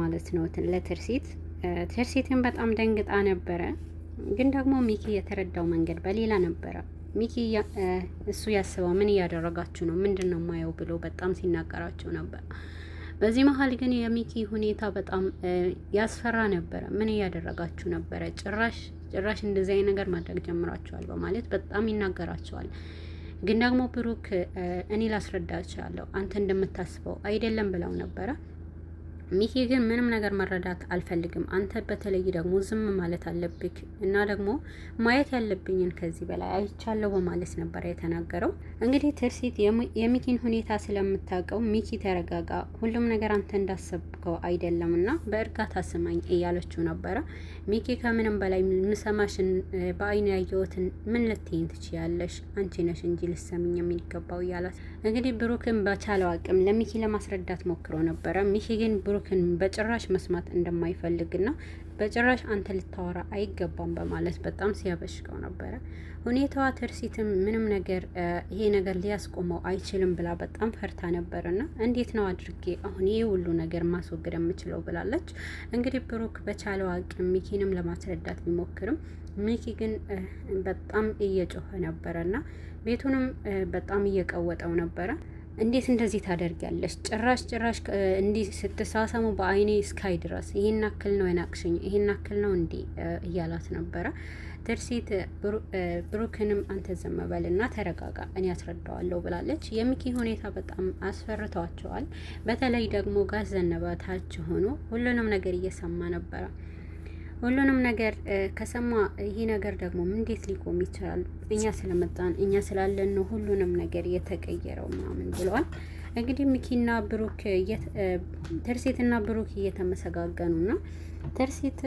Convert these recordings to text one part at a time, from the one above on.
ማለት ነው ለትርሲት። ትርሲትን በጣም ደንግጣ ነበረ። ግን ደግሞ ሚኪ የተረዳው መንገድ በሌላ ነበረ። ሚኪ እሱ ያስበው ምን እያደረጋችሁ ነው? ምንድን ነው ማየው ብሎ በጣም ሲናገራቸው ነበር። በዚህ መሀል ግን የሚኪ ሁኔታ በጣም ያስፈራ ነበረ። ምን እያደረጋችሁ ነበረ? ጭራሽ እንደዚህ አይነት ነገር ማድረግ ጀምራችኋል በማለት በጣም ይናገራቸዋል። ግን ደግሞ ብሩክ እኔ ላስረዳችኋለሁ አንተ እንደምታስበው አይደለም ብለው ነበረ። ሚኪ ግን ምንም ነገር መረዳት አልፈልግም፣ አንተ በተለይ ደግሞ ዝም ማለት አለብክ እና ደግሞ ማየት ያለብኝን ከዚህ በላይ አይቻለሁ በማለት ነበር የተናገረው። እንግዲህ ትርሲት የሚኪን ሁኔታ ስለምታውቀው ሚኪ ተረጋጋ፣ ሁሉም ነገር አንተ እንዳሰብከው አይደለም እና በእርጋታ ስማኝ እያለችው ነበረ። ሚኪ ከምንም በላይ ምሰማሽን በአይኑ ያየሁትን ምን ልትይኝ ትችያለሽ? አንቺ ነሽ እንጂ ልሰምኝ የሚገባው እያላት እንግዲህ ብሩክን በቻለው አቅም ለሚኪ ለማስረዳት ሞክሮ ነበረ። ሚኪ ግን ብሩክን በጭራሽ መስማት እንደማይፈልግና በጭራሽ አንተ ልታወራ አይገባም በማለት በጣም ሲያበሽቀው ነበረ። ሁኔታዋ ትርሲትም ምንም ነገር ይሄ ነገር ሊያስቆመው አይችልም ብላ በጣም ፈርታ ነበርና እንዴት ነው አድርጌ አሁን ይሄ ሁሉ ነገር ማስወገድ የምችለው ብላለች። እንግዲህ ብሩክ በቻለው አቅም ሚኪንም ለማስረዳት ቢሞክርም ሚኪ ግን በጣም እየጮኸ ነበረና ቤቱንም በጣም እየቀወጠው ነበረ። እንዴት እንደዚህ ታደርጊያለሽ? ጭራሽ እንዲህ ስትሳሰሙ በአይኔ እስካይ ድረስ ይሄን አክል ነው የናቅሽኝ፣ ይሄን አክል ነው እንዴ እያላት ነበረ። ትርሲት ብሩክንም አንተ ዝም በልና ተረጋጋ፣ እኔ ያስረዳዋለሁ ብላለች። የሚኪ ሁኔታ በጣም አስፈርቷቸዋል። በተለይ ደግሞ ጋዝ ዘነበ ታች ሆኖ ሁሉንም ነገር እየሰማ ነበረ። ሁሉንም ነገር ከሰማ ይሄ ነገር ደግሞ እንዴት ሊቆም ይችላል? እኛ ስለመጣን እኛ ስላለን ነው ሁሉንም ነገር የተቀየረው ምናምን ብለዋል። እንግዲህ ሚኪና ብሩክ ትርሲትና ብሩክ እየተመሰጋገኑና ትርሲት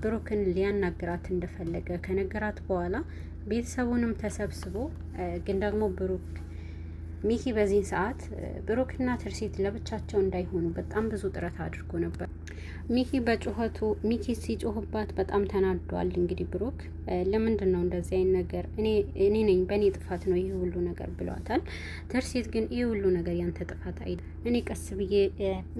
ብሩክን ሊያናግራት እንደፈለገ ከነገራት በኋላ ቤተሰቡንም ተሰብስቦ ግን ደግሞ ሚኪ በዚህ ሰዓት ብሩክና ትርሲት ለብቻቸው እንዳይሆኑ በጣም ብዙ ጥረት አድርጎ ነበር። ሚኪ ሲጮህባት በጣም ተናዷል። እንግዲህ ብሩክ ለምንድን ነው እንደዚህ አይነት ነገር እኔ ነኝ በእኔ ጥፋት ነው ይሄ ሁሉ ነገር ብሏታል። ትርሲት ግን ይሄ ሁሉ ነገር ያንተ ጥፋት አይደል፣ እኔ ቀስ ብዬ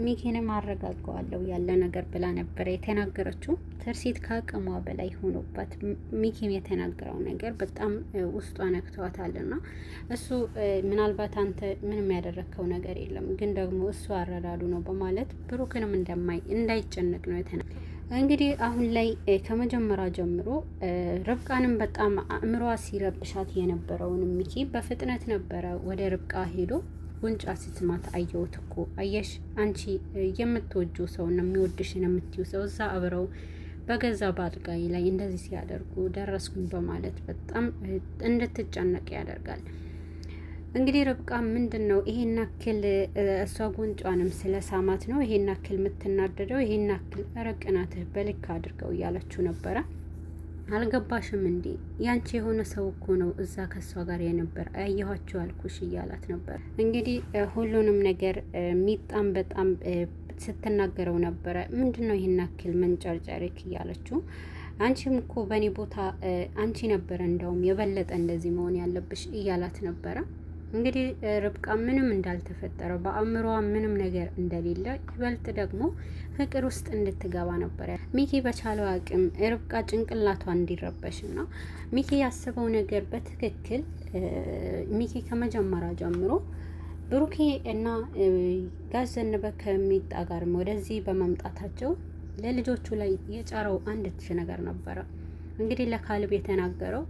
ሚኪንም አረጋጋዋለሁ ያለ ነገር ብላ ነበር የተናገረችው። ትርሲት ከአቅሟ በላይ ሆኖባት ሚኪም የተናገረው ነገር በጣም ውስጧ ነክቷታልና እሱ ምናልባት አንተ ምንም ያደረከው ነገር የለም ግን ደግሞ እሱ አረዳዱ ነው በማለት ብሩክንም እንዳይጨነቅ ነው የተናገረው። እንግዲህ አሁን ላይ ከመጀመሪያ ጀምሮ ርብቃንም በጣም አእምሯ ሲረብሻት የነበረውን ሚኪ በፍጥነት ነበረ ወደ ርብቃ ሄዶ ጉንጫ ስትማት አየሁት እኮ አየሽ፣ አንቺ የምትወጁ ሰው ነው የሚወድሽን የምትዩ ሰው እዛ አብረው በገዛ ባልጋይ ላይ እንደዚህ ሲያደርጉ ደረስኩኝ በማለት በጣም እንድትጨነቅ ያደርጋል። እንግዲህ ርብቃ ምንድነው ይሄን አክል እሷ ጉንጯንም ስለሳማት ነው ይሄን አክል የምትናደደው? ይሄን አክል ረቅናትህ በልክ አድርገው እያለችው ነበረ። አልገባሽም እንዴ? ያንቺ የሆነ ሰው እኮ ነው እዛ ከሷ ጋር የነበር አያያችሁ አልኩሽ እያላት ነበር። እንግዲህ ሁሉንም ነገር ሚጣም በጣም ስትናገረው ነበረ። ምንድነው ይሄን አክል መንጨርጨሪክ እያለችው አንቺም እኮ በእኔ ቦታ አንቺ ነበረ እንደውም የበለጠ እንደዚህ መሆን ያለብሽ እያላት ነበረ። እንግዲህ ርብቃ ምንም እንዳልተፈጠረ በአእምሯ ምንም ነገር እንደሌለ ይበልጥ ደግሞ ፍቅር ውስጥ እንድትገባ ነበረ ሚኪ በቻለው አቅም ርብቃ ጭንቅላቷ እንዲረበሽና ሚኪ ያስበው ነገር በትክክል ሚኪ ከመጀመሪያ ጀምሮ ብሩኬ እና ጋዝ ዘነበ ከሚጣ ጋር ወደዚህ በመምጣታቸው ለልጆቹ ላይ የጫረው አንድ ነገር ነበረ። እንግዲህ ለካልብ የተናገረው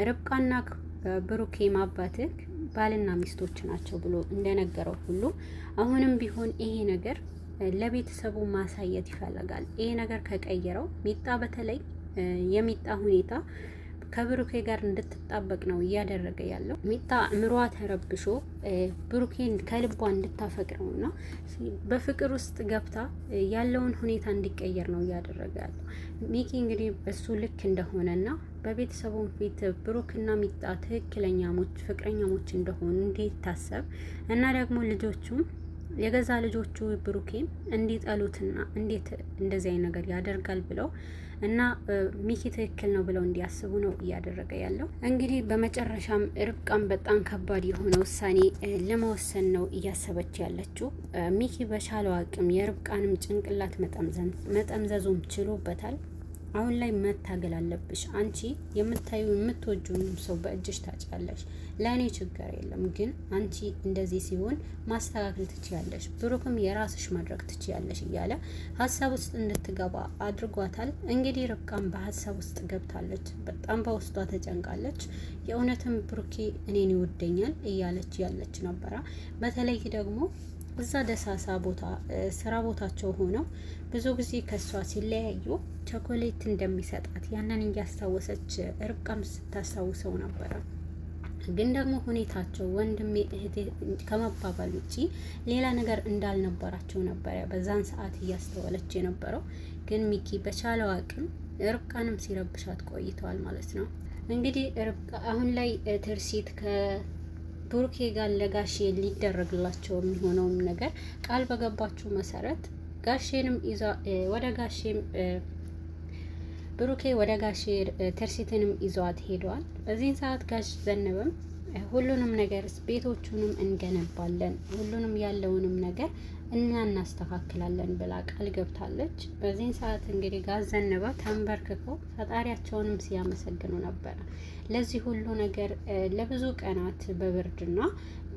ርብቃና ብሩኬ ማባትህ ባልና ሚስቶች ናቸው ብሎ እንደነገረው ሁሉ አሁንም ቢሆን ይሄ ነገር ለቤተሰቡ ማሳየት ይፈልጋል። ይሄ ነገር ከቀየረው ሚጣ በተለይ የሚጣ ሁኔታ ከብሩኬ ጋር እንድትጣበቅ ነው እያደረገ ያለው። ሚጣ አእምሯ ተረብሾ ብሩኬን ከልቧ እንድታፈቅረውና በፍቅር ውስጥ ገብታ ያለውን ሁኔታ እንዲቀየር ነው እያደረገ ያለው። ሚኪ እንግዲህ እሱ ልክ እንደሆነና በቤተሰቡ ፊት ብሩክና ሚጣ ትክክለኛሞች ፍቅረኛሞች እንደሆኑ እንዲታሰብ እና ደግሞ ልጆቹም የገዛ ልጆቹ ብሩኬን እንዲጠሉትና እንዴት እንደዚህ አይነት ነገር ያደርጋል ብለው እና ሚኪ ትክክል ነው ብለው እንዲያስቡ ነው እያደረገ ያለው። እንግዲህ በመጨረሻም ርብቃም በጣም ከባድ የሆነ ውሳኔ ለመወሰን ነው እያሰበች ያለችው። ሚኪ በቻለው አቅም የርብቃንም ጭንቅላት መጠምዘዙም ችሎበታል። አሁን ላይ መታገል አለብሽ። አንቺ የምታዩ የምትወጁን ሰው በእጅሽ ታጫለሽ። ለእኔ ችግር የለም፣ ግን አንቺ እንደዚህ ሲሆን ማስተካከል ትችያለሽ፣ ብሩክም የራስሽ ማድረግ ትችያለሽ እያለ ሀሳብ ውስጥ እንድትገባ አድርጓታል። እንግዲህ ርብቃም በሀሳብ ውስጥ ገብታለች። በጣም በውስጧ ተጨንቃለች። የእውነትም ብሩኬ እኔን ይወደኛል እያለች ያለች ነበራ። በተለይ ደግሞ እዛ ደሳሳ ቦታ ስራ ቦታቸው ሆነው ብዙ ጊዜ ከሷ ሲለያዩ ቸኮሌት እንደሚሰጣት ያንን እያስታወሰች ርብቃም ስታስታውሰው ነበረ። ግን ደግሞ ሁኔታቸው ወንድሜ እህቴ ከመባባል ውጪ ሌላ ነገር እንዳልነበራቸው ነበረ በዛን ሰዓት እያስተዋለች የነበረው። ግን ሚኪ በቻለው አቅም ርብቃንም ሲረብሻት ቆይተዋል ማለት ነው። እንግዲህ ርብቃ አሁን ላይ ትርሲት ብሩኬ ጋር ለጋሼ ሊደረግላቸው የሚሆነውን ነገር ቃል በገባችሁ መሰረት ጋሼንም ይዛ ወደ ጋሼም ብሩኬ ወደ ጋሼ ትርሲትንም ይዟት ሄደዋል። በዚህን ሰዓት ጋሽ ዘነበም ሁሉንም ነገር ቤቶቹንም እንገነባለን፣ ሁሉንም ያለውንም ነገር እና እናስተካክላለን ብላ ቃል ገብታለች። በዚህን ሰዓት እንግዲህ ጋሽ ዘነበ ተንበርክከው ፈጣሪያቸውንም ሲያመሰግኑ ነበረ። ለዚህ ሁሉ ነገር ለብዙ ቀናት በብርድና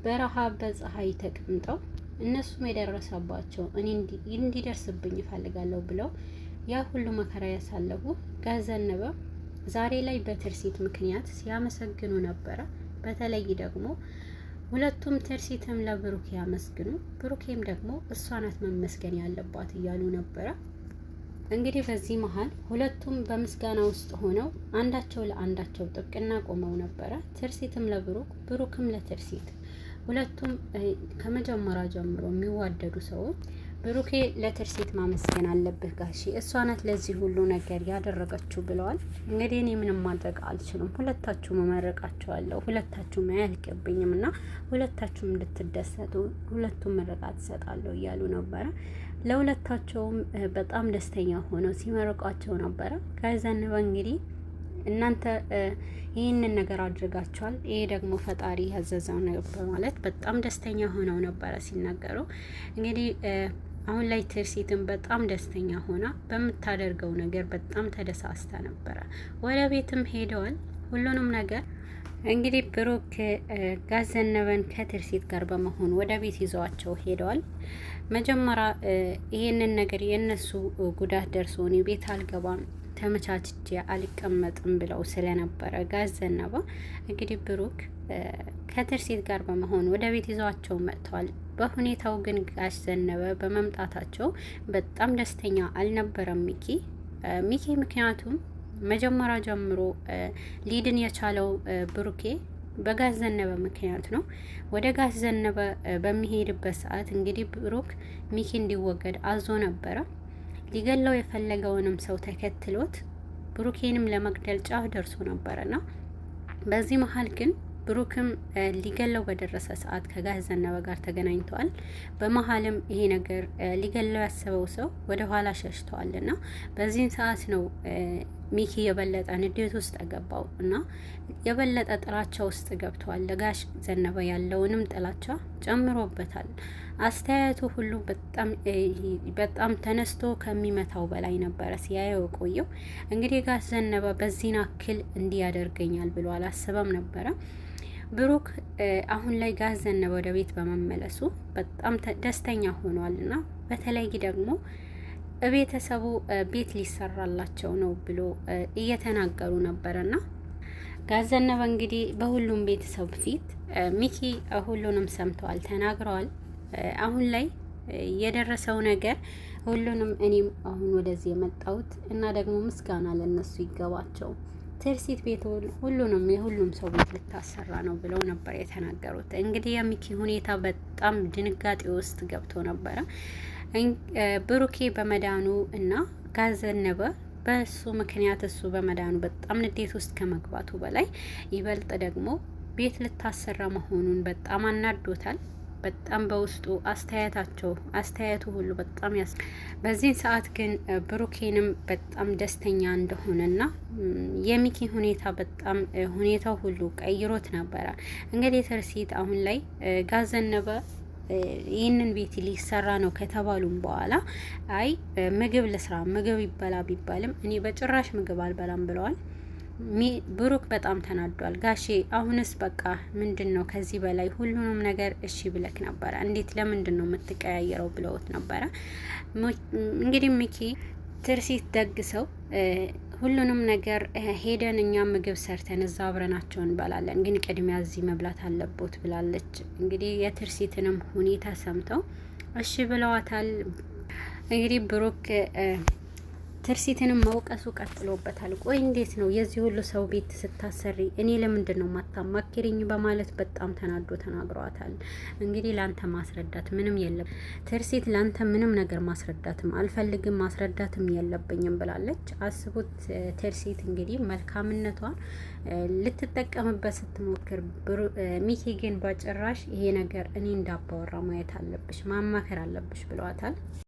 በረሃብ በፀሐይ ተቀምጠው እነሱም የደረሰባቸው እኔ እንዲደርስብኝ ይፈልጋለሁ ብለው ያ ሁሉ መከራ ያሳለፉ ጋሽ ዘነበ ዛሬ ላይ በትርሲት ምክንያት ሲያመሰግኑ ነበረ። በተለይ ደግሞ ሁለቱም ትርሲትም ለብሩኬ ያመስግኑ፣ ብሩኬም ደግሞ እሷ ናት መመስገን ያለባት እያሉ ነበረ። እንግዲህ በዚህ መሀል ሁለቱም በምስጋና ውስጥ ሆነው አንዳቸው ለአንዳቸው ጥብቅና ቆመው ነበረ። ትርሲትም ለብሩክ፣ ብሩክም ለትርሲት። ሁለቱም ከመጀመሪያ ጀምሮ የሚዋደዱ ሰዎች ብሩኬ ለትርሲት ማመስገን አለብህ ጋሺ፣ እሷ ናት ለዚህ ሁሉ ነገር ያደረገችው ብለዋል። እንግዲህ እኔ ምንም ማድረግ አልችልም፣ ሁለታችሁም እመርቃቸዋለሁ፣ ሁለታችሁም አያልቅብኝም እና ሁለታችሁም እንድትደሰቱ ሁለቱም ምርቃት እሰጣለሁ እያሉ ነበረ። ለሁለታቸውም በጣም ደስተኛ ሆነው ሲመርቋቸው ነበረ። ጋሽ ዘነበ እንግዲህ እናንተ ይህንን ነገር አድርጋችኋል፣ ይሄ ደግሞ ፈጣሪ ያዘዘው ነው በማለት በጣም ደስተኛ ሆነው ነበረ ሲናገሩ። እንግዲህ አሁን ላይ ትርሲትን በጣም ደስተኛ ሆና በምታደርገው ነገር በጣም ተደሳስታ ነበረ። ወደ ቤትም ሄደዋል። ሁሉንም ነገር እንግዲህ ብሩክ ጋሽ ዘነበን ከትርሲት ጋር በመሆን ወደ ቤት ይዘዋቸው ሄደዋል። መጀመሪያ ይሄንን ነገር የነሱ ጉዳት ደርሶ እኔ ቤት አልገባም ተመቻችቼ አልቀመጥም ብለው ስለነበረ ጋሽ ዘነበ እንግዲህ ብሩክ ከትርሲት ጋር በመሆን ወደ ቤት ይዘዋቸው መጥተዋል። በሁኔታው ግን ጋሽ ዘነበ በመምጣታቸው በጣም ደስተኛ አልነበረም ሚኪ ምክንያቱም መጀመሪያ ጀምሮ ሊድን የቻለው ብሩኬ በጋሽ ዘነበ ምክንያት ነው። ወደ ጋሽ ዘነበ በሚሄድበት ሰዓት እንግዲህ ብሩክ ሚኪ እንዲወገድ አዞ ነበረ። ሊገለው የፈለገውንም ሰው ተከትሎት ብሩኬንም ለመግደል ጫፍ ደርሶ ነበረና በዚህ መሀል ግን ብሩክም ሊገለው በደረሰ ሰዓት ከጋሽ ዘነበ ጋር ተገናኝተዋል። በመሀልም ይሄ ነገር ሊገለው ያሰበው ሰው ወደ ኋላ ሸሽተዋልና በዚህን ሰዓት ነው ሚኪ የበለጠ ንዴት ውስጥ ገባው እና የበለጠ ጥላቻ ውስጥ ገብተዋል። ለጋሽ ዘነበ ያለውንም ጥላቻ ጨምሮበታል። አስተያየቱ ሁሉ በጣም ተነስቶ ከሚመታው በላይ ነበረ ሲያየው ቆየው። እንግዲህ ጋሽ ዘነበ በዚህን አክል እንዲያደርገኛል ብሎ አላሰበም ነበረ። ብሩክ አሁን ላይ ጋሽ ዘነበ ወደ ቤት በመመለሱ በጣም ደስተኛ ሆኗልና በተለይ ደግሞ ቤተሰቡ ቤት ሊሰራላቸው ነው ብሎ እየተናገሩ ነበርና ጋሽ ዘነበ እንግዲህ በሁሉም ቤተሰብ ፊት ሚኪ ሁሉንም ሰምተዋል፣ ተናግረዋል። አሁን ላይ የደረሰው ነገር ሁሉንም እኔም አሁን ወደዚህ የመጣሁት እና ደግሞ ምስጋና ለነሱ ይገባቸው ትርሲት ቤት ሁሉንም የሁሉም ሰው ቤት ልታሰራ ነው ብለው ነበር የተናገሩት። እንግዲህ የሚኪ ሁኔታ በጣም ድንጋጤ ውስጥ ገብቶ ነበረ። ብሩኬ በመዳኑ እና ጋሽ ዘነበ በሱ ምክንያት እሱ በመዳኑ በጣም ንዴት ውስጥ ከመግባቱ በላይ ይበልጥ ደግሞ ቤት ልታሰራ መሆኑን በጣም አናዶታል። በጣም በውስጡ አስተያየቱ ሁሉ በጣም በዚህን ሰዓት ግን ብሩኬንም በጣም ደስተኛ እንደሆነና የሚኪ ሁኔታ በጣም ሁኔታው ሁሉ ቀይሮት ነበረ። እንግዲህ ትርሲት አሁን ላይ ጋዘነበ ይህንን ቤት ሊሰራ ነው ከተባሉም በኋላ አይ ምግብ ልስራ ምግብ ይበላ ቢባልም እኔ በጭራሽ ምግብ አልበላም ብለዋል። ብሩክ በጣም ተናዷል። ጋሼ አሁንስ በቃ ምንድን ነው ከዚህ በላይ ሁሉንም ነገር እሺ ብለክ ነበረ፣ እንዴት ለምንድን ነው የምትቀያየረው ብለውት ነበረ። እንግዲህ ሚኪ ትርሲት ደግሰው ሁሉንም ነገር ሄደን እኛ ምግብ ሰርተን እዛ አብረናቸው እንበላለን፣ ግን ቅድሚያ እዚህ መብላት አለቦት ብላለች። እንግዲህ የትርሲትንም ሁኔታ ሰምተው እሺ ብለዋታል። እንግዲህ ብሩክ ትርሲትንም መውቀሱ ቀጥሎበታል። ቆይ እንዴት ነው የዚህ ሁሉ ሰው ቤት ስታሰሪ እኔ ለምንድን ነው ማታማክሪኝ በማለት በጣም ተናዶ ተናግሯታል። እንግዲህ ላንተ ማስረዳት ምንም የለም ትርሲት፣ ላንተ ምንም ነገር ማስረዳትም አልፈልግም ማስረዳትም የለብኝም ብላለች። አስቡት ትርሲት እንግዲህ መልካምነቷን ልትጠቀምበት ስትሞክር፣ ሚኪ ግን በጭራሽ ይሄ ነገር እኔ እንዳባወራ ማየት አለብሽ ማማከር አለብሽ ብለዋታል።